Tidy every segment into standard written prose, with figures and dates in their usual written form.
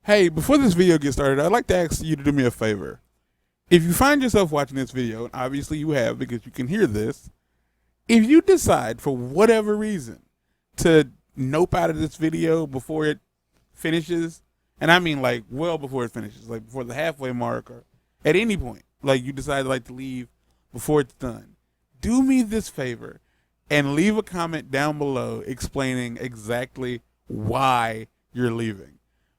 Hey, before this video gets started, I'd like to ask you to do me a favor. If you find yourself watching this video, and obviously you have because you can hear this, if you decide for whatever reason to nope out of this video before it finishes, and I mean like well before it finishes, like before the halfway mark or at any point, like you decide like to leave before it's done, do me this favor and leave a comment down below explaining exactly why you're leaving.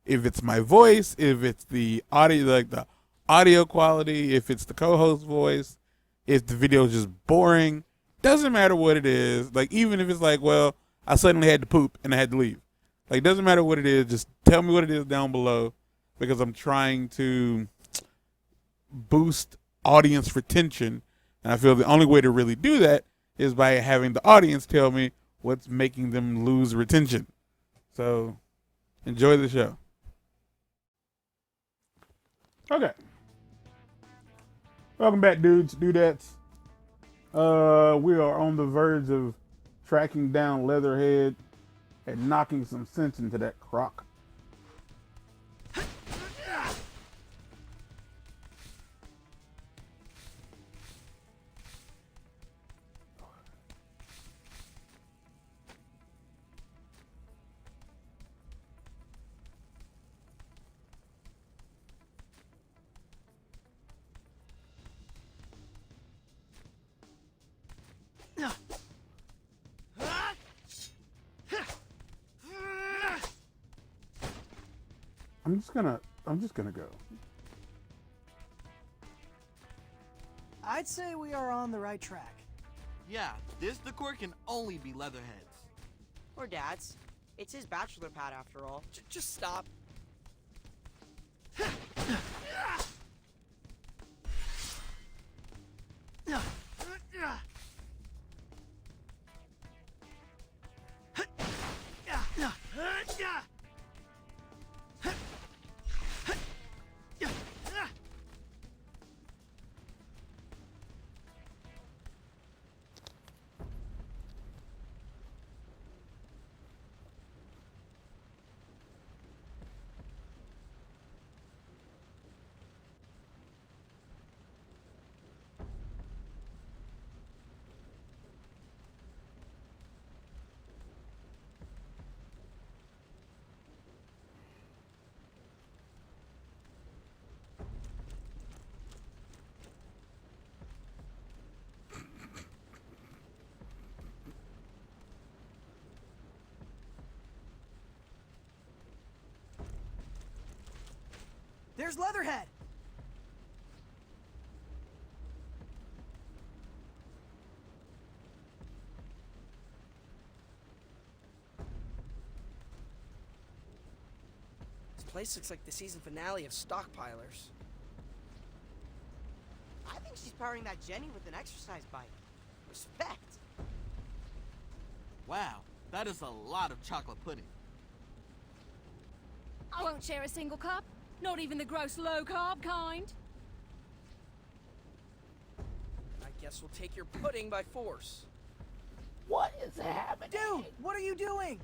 If it's my voice, if it's the audio, like the audio quality, if it's the co-host voice, if the video is just boring, doesn't matter what it is. Like even if it's like, well, I suddenly had to poop and I had to leave. Like doesn't matter what it is, just tell me what it is down below because I'm trying to boost audience retention. And I feel the only way to really do that is by having the audience tell me what's making them lose retention. So enjoy the show. Okay. Welcome back, dudes, dudettes. We are on the verge of tracking down Leatherhead and knocking some sense into that croc. I'm just gonna go. I'd say we are on the right track. Yeah, this decor can only be Leatherhead's. Or Dad's. It's his bachelor pad after all. Just stop. There's Leatherhead! This place looks like the season finale of Stockpilers. I think she's powering that Jenny with an exercise bike. Respect. Wow, that is a lot of chocolate pudding. I won't share a single cup. Not even the gross low-carb kind. I guess we'll take your pudding by force. What is happening? Dude, what are you doing?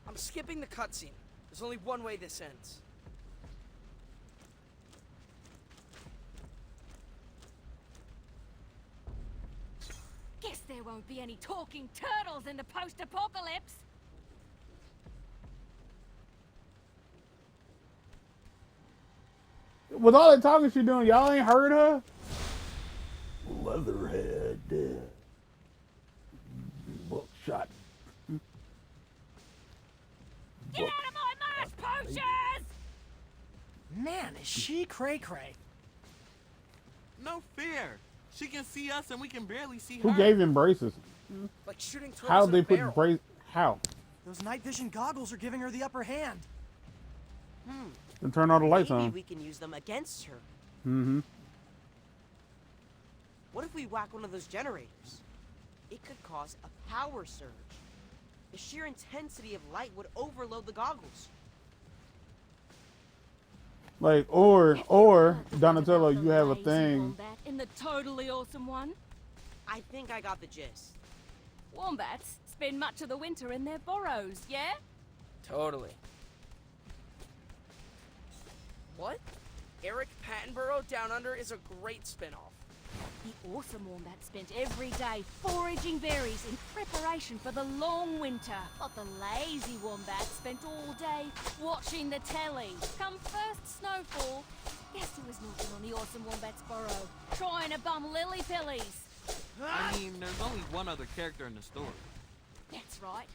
I'm skipping the cutscene. There's only one way this ends. Guess there won't be any talking turtles in the post-apocalypse. With all that talking she's doing, y'all ain't heard her? Leatherhead. Bookshot. Get out of my mash potions! Man, is she cray-cray. No fair. She can see us and we can barely see Who her. gave him braces? Like shooting turtles How in they a put barrel. brace? How? Those night vision goggles are giving her the upper hand. And turn all the lights Maybe on. we can use them against her. Mm-hmm. What if we whack one of those generators? It could cause a power surge. The sheer intensity of light would overload the goggles. Like, or Donatello, you have a thing. Wombat in the totally awesome one. I think I got the gist. Wombats spend much of the winter in their burrows, yeah? Totally. What? Eric Pattenborough Down Under is a great spin-off. The awesome wombat spent every day foraging berries in preparation for the long winter. But the lazy wombat spent all day watching the telly. Come first snowfall, guess who was knocking on the awesome wombat's burrow, trying to bum lily pillies. I mean, there's only one other character in the story. That's right,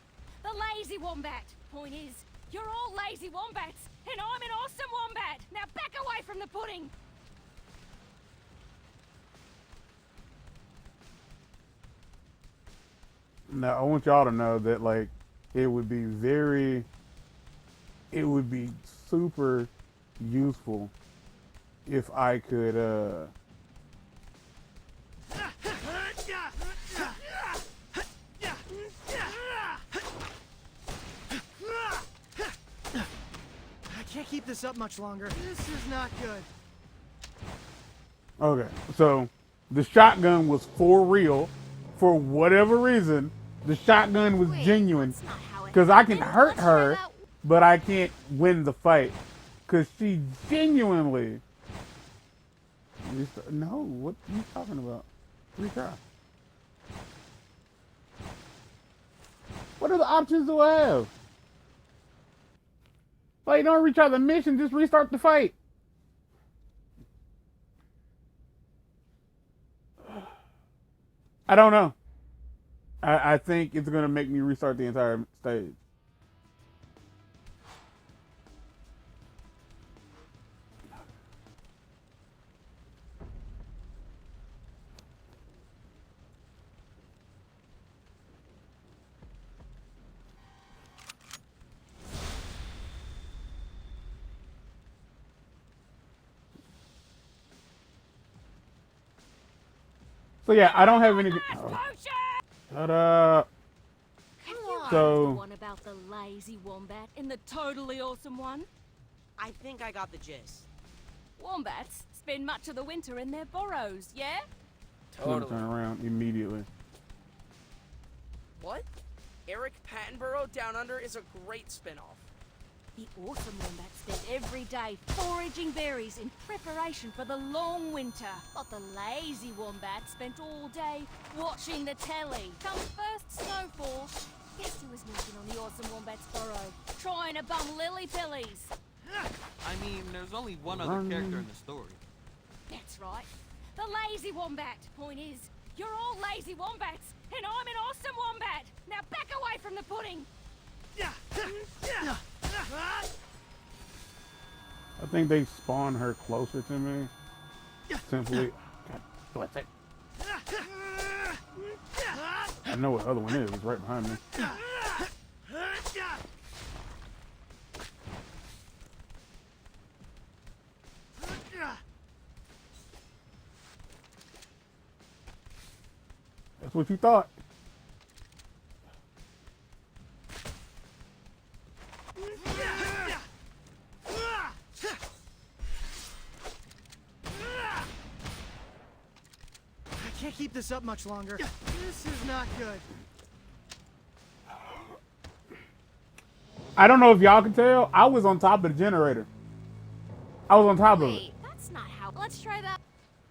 the lazy wombat. Point is, you're all lazy wombats, and I'm an awesome wombat. Now back away from the pudding. Now I want y'all to know that like it would be super useful if I could I can't keep this up much longer. This is not good. okay, so the shotgun was for real. For whatever reason, the shotgun was genuine. Because I can hurt her, but I can't win the fight. Because she genuinely... No, what are you talking about? Retry. What other options do I have? Like, don't retry the mission, just restart the fight. I don't know. I think it's going to make me restart the entire stage. So yeah, I don't have any... Oh. Shut up. So, the one about the lazy wombat and the totally awesome one? I think I got the gist. Wombats spend much of the winter in their burrows, yeah? Totally. Turn around immediately. What? Eric Pattenborough Down Under is a great spin-off. The awesome wombat spent every day foraging berries in preparation for the long winter. But the lazy wombat spent all day watching the telly. Come first snowfall, guess who was knocking on the awesome wombat's burrow, trying to bum lily pillies. I mean, there's only one other character in the story. That's right, the lazy wombat. Point is, you're all lazy wombats, and I'm an awesome wombat. Now back away from the pudding. I think they spawn her closer to me. Simply. God, what's it? I know what the other one is. It's right behind me. That's what you thought. I can't keep this up much longer. This is not good. I don't know if y'all can tell. I was on top of the generator. I was on top of it. Wait, that's not how. Let's try that.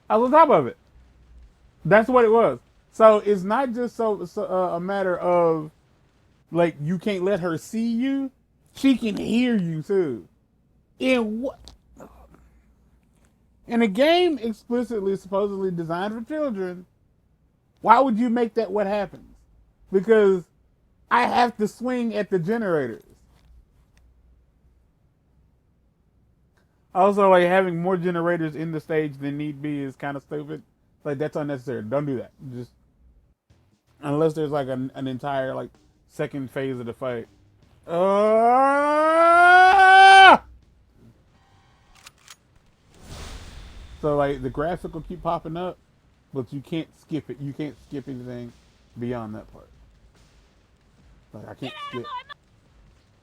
I was on top of it. That's what it was. So it's not just a matter of like you can't let her see you. She can hear you too. In what? In a game explicitly supposedly designed for children, why would you make that what happens? Because I have to swing at the generators. Also, like having more generators in the stage than need be is kind of stupid. Like that's unnecessary. Don't do that. Just unless there's like an entire like second phase of the fight. So like the graphic will keep popping up, but you can't skip it. You can't skip anything beyond that part. Like I can't skip.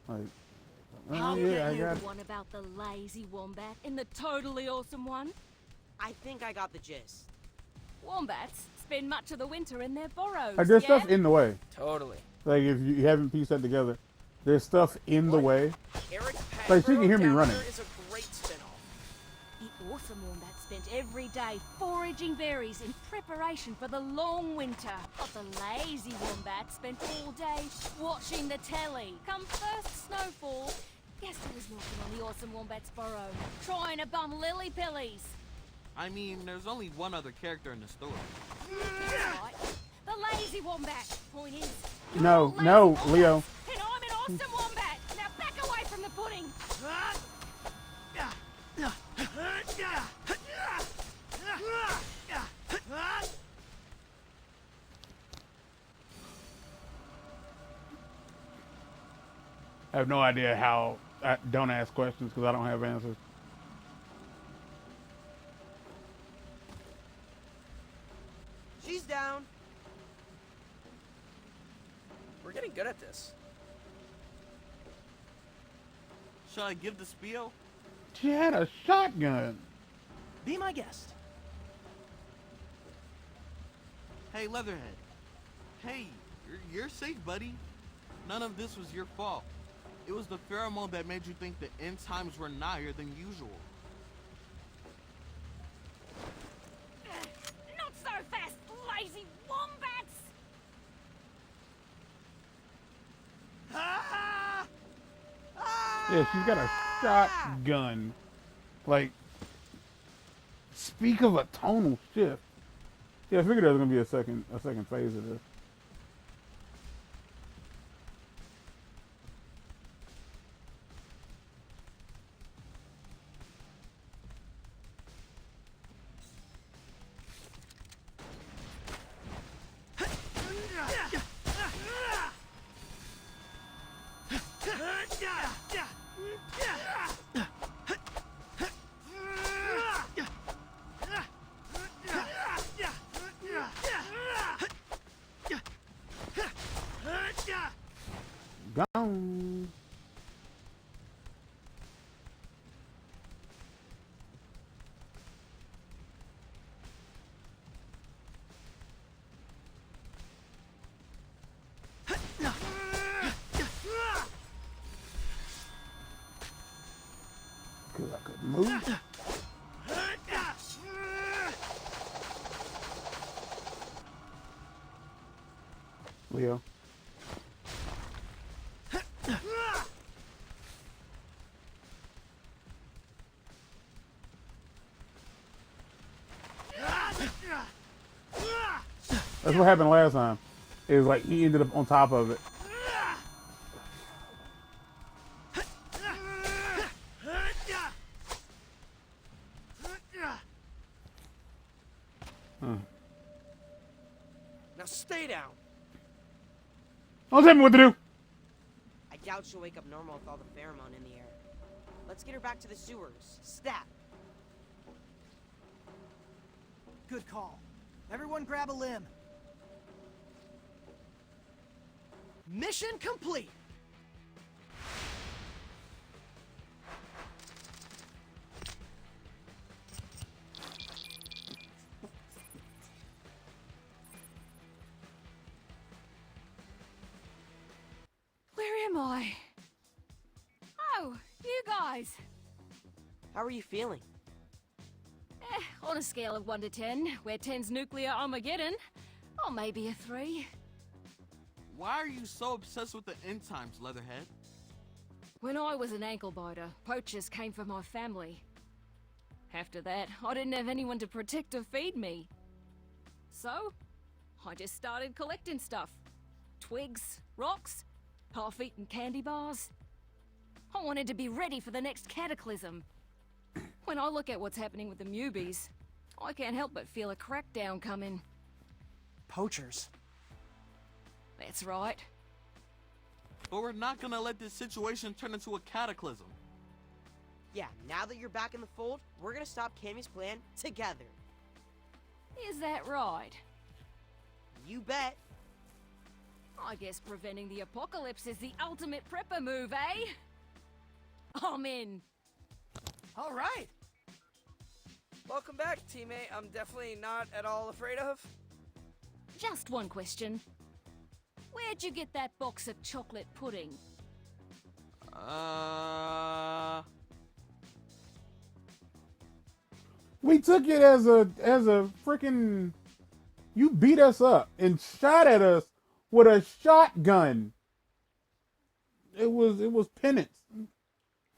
Like, oh yeah, I got it. The one about the lazy wombat and the totally awesome one? I think I got the gist. Wombats spend much of the winter in their burrows, Like there's yeah? stuff in the way. Totally. Like if you haven't pieced that together. There's stuff in the way. Eric Like, she can hear me Down running. Under is a great spin-off. The awesome wombat spent every day foraging berries in preparation for the long winter. But the lazy wombat spent all day watching the telly. Come first snowfall, guess who was knocking on the awesome wombat's burrow, trying to bum lily pillies. I mean, there's only one other character in the story. Right. The lazy wombat. Point is, you're No, all lazy no, wombats, Leo. and I'm an awesome wombat. Now back away from the pudding. I have no idea how. I don't ask questions because I don't have answers. She's down. We're getting good at this. Shall I give the spiel? She had a shotgun. Be my guest. Hey, Leatherhead. Hey, you're safe, buddy. None of this was your fault. It was the pheromone that made you think the end times were nigher than usual. Not so fast, lazy wombats! Yeah, she's got a shotgun. Like, speak of a tonal shift. Yeah, I figured there was gonna be a second phase of this. Gone. Cause I couldn't move. Leo. That's what happened last time. It was like he ended up on top of it. Now stay down. Don't tell me what to do. I doubt she'll wake up normal with all the pheromone in the air. Let's get her back to the sewers. Stat. Good call. Everyone grab a limb. Mission complete. Where am I? Oh, you guys. How are you feeling? On a scale of 1 to 10, where 10's nuclear Armageddon, or maybe a 3. Why are you so obsessed with the end times, Leatherhead? When I was an ankle biter, poachers came for my family. After that, I didn't have anyone to protect or feed me. So, I just started collecting stuff. Twigs, rocks, half-eaten candy bars. I wanted to be ready for the next cataclysm. When I look at what's happening with the Mubies, I can't help but feel a crackdown coming. Poachers. That's right. But we're not gonna let this situation turn into a cataclysm. Yeah, now that you're back in the fold, we're gonna stop Cammy's plan together. Is that right? You bet. I guess preventing the apocalypse is the ultimate prepper move, eh? I'm in. All right. Welcome back, teammate. I'm definitely not at all afraid of. Just one question. Where'd you get that box of chocolate pudding? We took it as a freaking. You beat us up and shot at us with a shotgun. It was penance,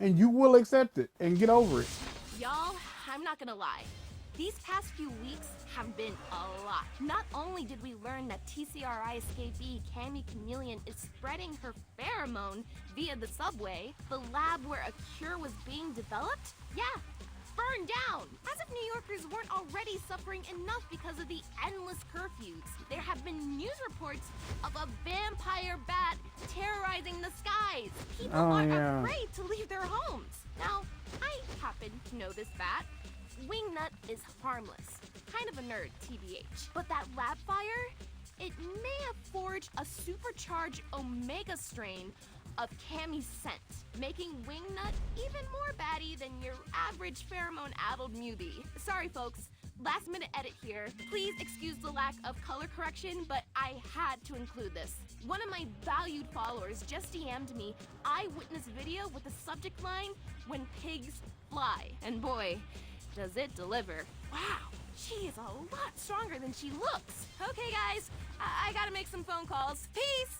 and you will accept it and get over it. Y'all, I'm not gonna lie. These past few weeks have been a lot. Not only did we learn that TCRI escapee Cammy Chameleon is spreading her pheromone via the subway, the lab where a cure was being developed, burned down. As if New Yorkers weren't already suffering enough because of the endless curfews. There have been news reports of a vampire bat terrorizing the skies. People are afraid to leave their homes. Now, I happen to know this bat. Wingnut is harmless. Kind of a nerd, TBH. But that lab fire, it may have forged a supercharged Omega strain of Cammy's scent, making Wingnut even more batty than your average pheromone-addled mutie. Sorry, folks. Last minute edit here. Please excuse the lack of color correction, but I had to include this. One of my valued followers just DM'd me eyewitness video with the subject line, "When pigs fly." And boy, does it deliver. Wow, she is a lot stronger than she looks. Okay, guys, I gotta make some phone calls. Peace!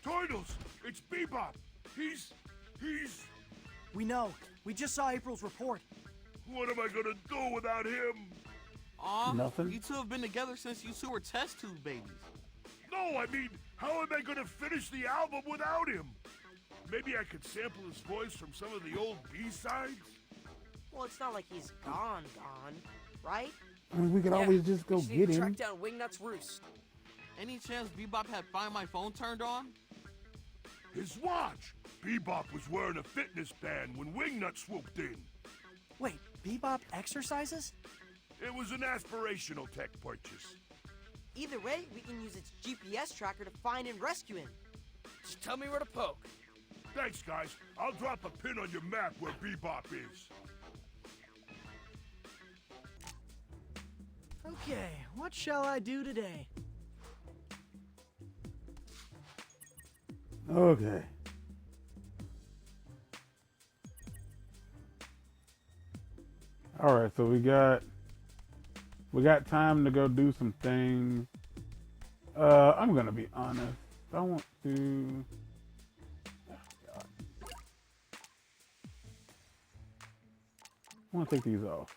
Turtles, it's Bebop. He's... We know. We just saw April's report. What am I gonna do without him? Aw, Nothing. you two have been together since you two were test tube babies. No, I mean, how am I gonna finish the album without him? Maybe I could sample his voice from some of the old B-sides? Well, it's not like he's gone, right? I mean, we could always just go need get to him. track down Wingnut's roost. Any chance Bebop had Find My Phone turned on? His watch! Bebop was wearing a fitness band when Wingnut swooped in. Wait, Bebop exercises? It was an aspirational tech purchase. Either way, we can use its GPS tracker to find and rescue him. Just tell me where to poke. Thanks, guys. I'll drop a pin on your map where Bebop is. Okay, what shall I do today? Okay. All right, so we got time to go do some things. I'm gonna be honest. I want to. I want to take these off.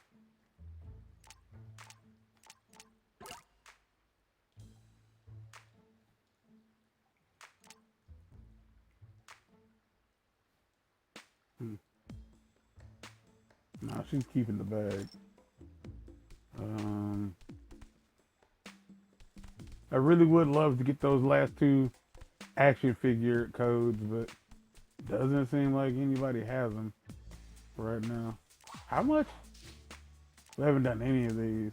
Nah, she's keeping the bag. I really would love to get those last two action figure codes, but doesn't seem like anybody has them right now. How much? We haven't done any of these.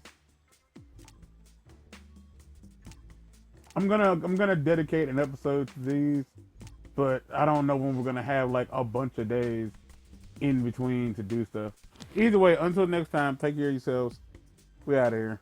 I'm gonna dedicate an episode to these, but I don't know when we're gonna have like a bunch of days in between to do stuff. Either way, until next time, take care of yourselves. We out of here.